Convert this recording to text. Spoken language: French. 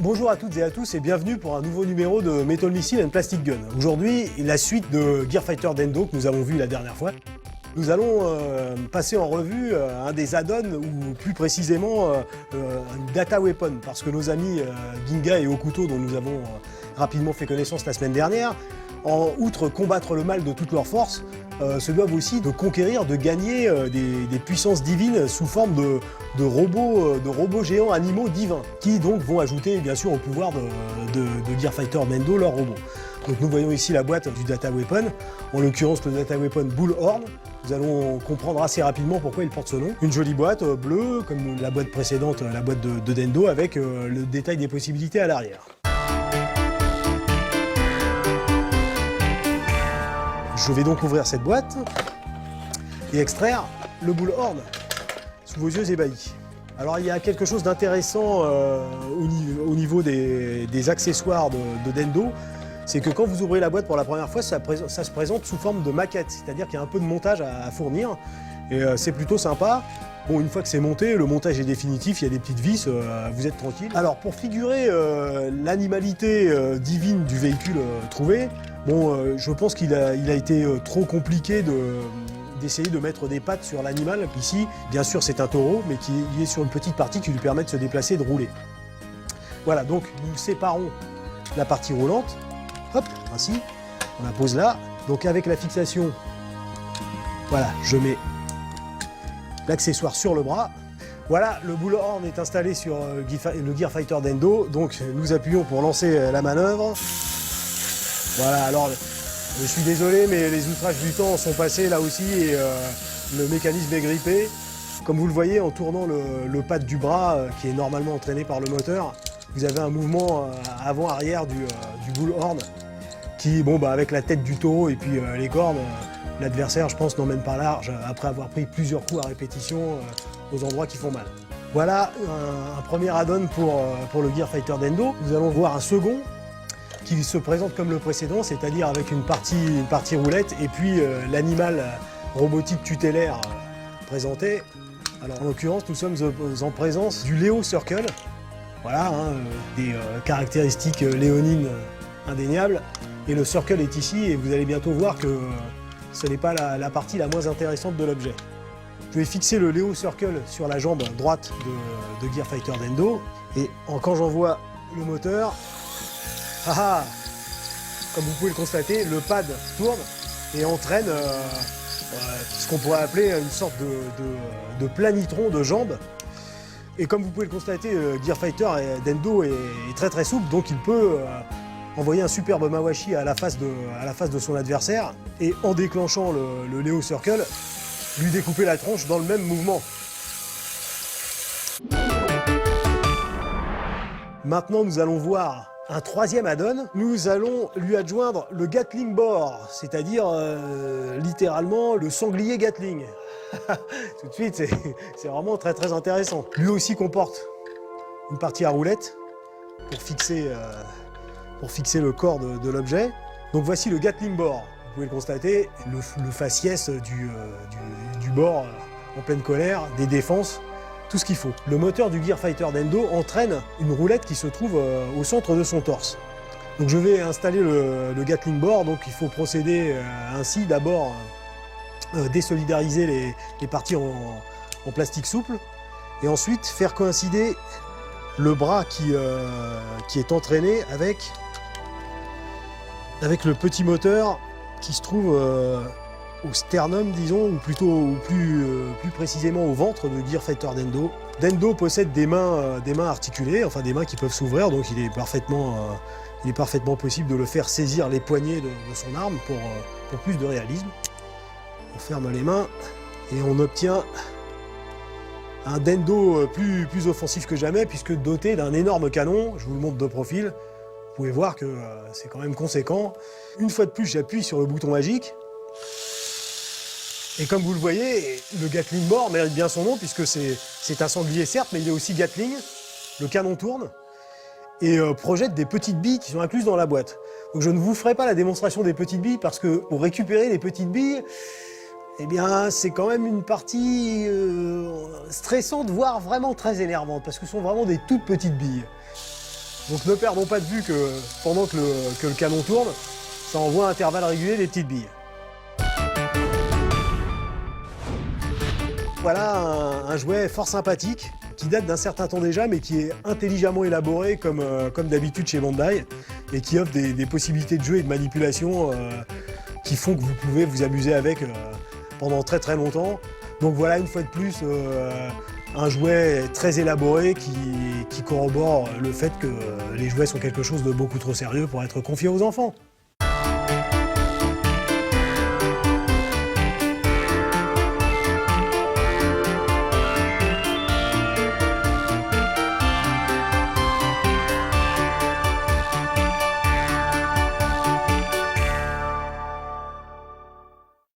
Bonjour à toutes et à tous et bienvenue pour un nouveau numéro de Metal Missile and Plastic Gun. Aujourd'hui, la suite de Gear Fighter Dendo que nous avons vu la dernière fois. Nous allons passer en revue un des add-ons ou plus précisément une data weapon parce que nos amis Ginga et Okuto dont nous avons rapidement fait connaissance la semaine dernière, en outre combattre le mal de toutes leurs forces, se doivent aussi de conquérir, de gagner des puissances divines sous forme de robots géants animaux divins, qui donc vont ajouter bien sûr au pouvoir de Gear Fighter Dendo leurs robots. Donc nous voyons ici la boîte du Data Weapon, en l'occurrence le Data Weapon Bullhorn. Vous allons comprendre assez rapidement pourquoi il porte ce nom. Une jolie boîte bleue, comme la boîte précédente, la boîte de Dendo, avec le détail des possibilités à l'arrière. Je vais donc ouvrir cette boîte et extraire le Bullhorn sous vos yeux ébahis. Alors il y a quelque chose d'intéressant au niveau des accessoires de Dendo, c'est que quand vous ouvrez la boîte pour la première fois, ça se présente sous forme de maquette, c'est-à-dire qu'il y a un peu de montage à fournir et c'est plutôt sympa. Bon, une fois que c'est monté, le montage est définitif, il y a des petites vis, vous êtes tranquille. Alors pour figurer l'animalité divine du véhicule trouvé, bon, je pense qu'il a été trop compliqué d'essayer de mettre des pattes sur l'animal. Ici, bien sûr, c'est un taureau, mais qui est sur une petite partie qui lui permet de se déplacer et de rouler. Voilà, donc nous séparons la partie roulante. Hop, ainsi, on la pose là. Donc avec la fixation, voilà, je mets l'accessoire sur le bras. Voilà, le Bullhorn est installé sur le Gear Fighter Dendo. Donc nous appuyons pour lancer la manœuvre. Voilà, alors je suis désolé, mais les outrages du temps sont passés là aussi et le mécanisme est grippé. Comme vous le voyez, en tournant le pad du bras, qui est normalement entraîné par le moteur, vous avez un mouvement avant-arrière du Bullhorn qui, bon, bah, avec la tête du taureau et puis les cornes, l'adversaire, je pense, n'emmène pas large après avoir pris plusieurs coups à répétition aux endroits qui font mal. Voilà un premier add-on pour le Gear Fighter Dendo. Nous allons voir un second qui se présente comme le précédent, c'est-à-dire avec une partie roulette et puis l'animal robotique tutélaire présenté. Alors en l'occurrence, nous sommes en présence du Leo Circle. Voilà, des caractéristiques léonines indéniables. Et le Circle est ici et vous allez bientôt voir que ce n'est pas la partie la moins intéressante de l'objet. Je vais fixer le Leo Circle sur la jambe droite de Gear Fighter Dendo et quand j'envoie le moteur, comme vous pouvez le constater, le pad tourne et entraîne ce qu'on pourrait appeler une sorte de planitron de jambes. Et comme vous pouvez le constater, Gear Fighter Dendo est très très souple, donc il peut envoyer un superbe Mawashi à la face de son adversaire et en déclenchant le Leo Circle, lui découper la tronche dans le même mouvement. Maintenant, nous allons voir un troisième add-on. Nous allons lui adjoindre le Gatling Bore, c'est-à-dire littéralement le sanglier Gatling. Tout de suite, c'est vraiment très très intéressant. Lui aussi comporte une partie à roulette pour fixer le corps de l'objet. Donc voici le Gatling Bore. Vous pouvez le constater, le faciès du bord en pleine colère, des défenses, tout ce qu'il faut. Le moteur du Gear Fighter Dendo entraîne une roulette qui se trouve au centre de son torse. Donc je vais installer le Gatling Bore, donc il faut procéder ainsi. D'abord désolidariser les parties en plastique souple et ensuite faire coïncider le bras qui est entraîné avec le petit moteur qui se trouve au sternum, disons, ou plutôt plus précisément au ventre de Gear Fighter Dendo. Dendo possède des mains articulées, enfin des mains qui peuvent s'ouvrir, donc il est parfaitement possible de le faire saisir les poignets de son arme pour plus de réalisme. On ferme les mains et on obtient un Dendo plus offensif que jamais, puisque doté d'un énorme canon. Je vous le montre de profil. Vous pouvez voir que c'est quand même conséquent. Une fois de plus, j'appuie sur le bouton magique. Et comme vous le voyez, le Gatling Bore mérite bien son nom, puisque c'est un sanglier certes, mais il est aussi Gatling. Le canon tourne et projette des petites billes qui sont incluses dans la boîte. Donc je ne vous ferai pas la démonstration des petites billes, parce que pour récupérer les petites billes, eh bien, c'est quand même une partie stressante, voire vraiment très énervante, parce que ce sont vraiment des toutes petites billes. Donc ne perdons pas de vue que pendant que le canon tourne, ça envoie à intervalles réguliers des petites billes. Voilà un jouet fort sympathique, qui date d'un certain temps déjà, mais qui est intelligemment élaboré comme d'habitude chez Bandai, et qui offre des possibilités de jeu et de manipulation qui font que vous pouvez vous amuser avec pendant très très longtemps. Donc voilà, une fois de plus, un jouet très élaboré qui corrobore le fait que les jouets sont quelque chose de beaucoup trop sérieux pour être confiés aux enfants.